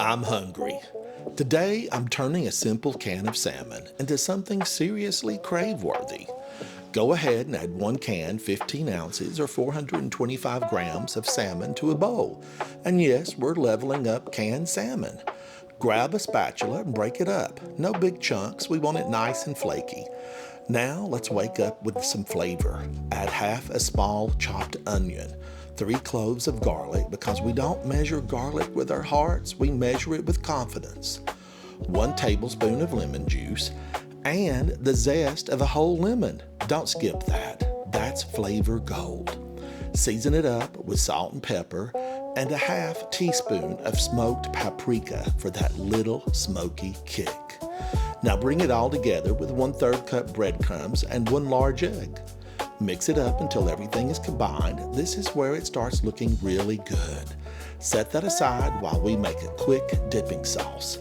I'm hungry. Today, I'm turning a simple can of salmon into something seriously crave-worthy. Go ahead and add 1 can, 15 ounces, or 425 grams of salmon to a bowl. And yes, we're leveling up canned salmon. Grab a spatula and break it up. No big chunks, we want it nice and flaky. Now, let's wake up with some flavor. Add half a small chopped onion, 3 cloves of garlic, because we don't measure garlic with our hearts, we measure it with confidence. 1 tablespoon of lemon juice, and the zest of a whole lemon. Don't skip that. That's flavor gold. Season it up with salt and pepper, and a half teaspoon of smoked paprika for that little smoky kick. Now bring it all together with 1/3 cup breadcrumbs and 1 large egg. Mix it up until everything is combined. This is where it starts looking really good. Set that aside while we make a quick dipping sauce.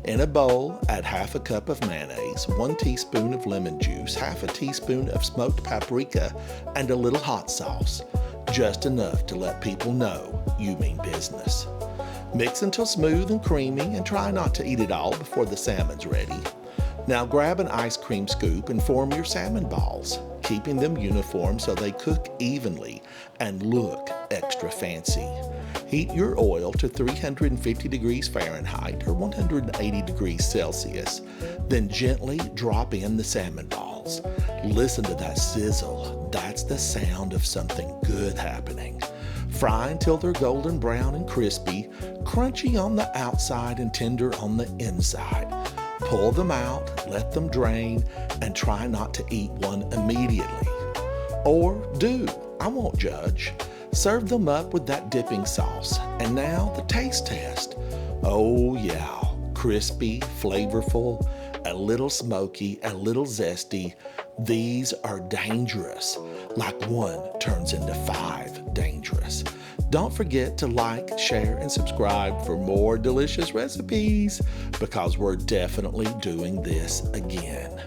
In a bowl, add half a cup of mayonnaise, 1 teaspoon of lemon juice, half a teaspoon of smoked paprika, and a little hot sauce. Just enough to let people know you mean business. Mix until smooth and creamy, and try not to eat it all before the salmon's ready. Now grab an ice cream scoop and form your salmon balls, keeping them uniform so they cook evenly and look extra fancy. Heat your oil to 350 degrees Fahrenheit or 180 degrees Celsius. Then gently drop in the salmon balls. Listen to that sizzle. That's the sound of something good happening. Fry until they're golden brown and crispy, crunchy on the outside and tender on the inside. Pull them out, let them drain, and try not to eat one immediately. Or do, I won't judge. Serve them up with that dipping sauce. And now the taste test. Oh yeah, crispy, flavorful, a little smoky, a little zesty. These are dangerous, like 1 turns into 5 dangerous. Don't forget to like, share, and subscribe for more delicious recipes, because we're definitely doing this again.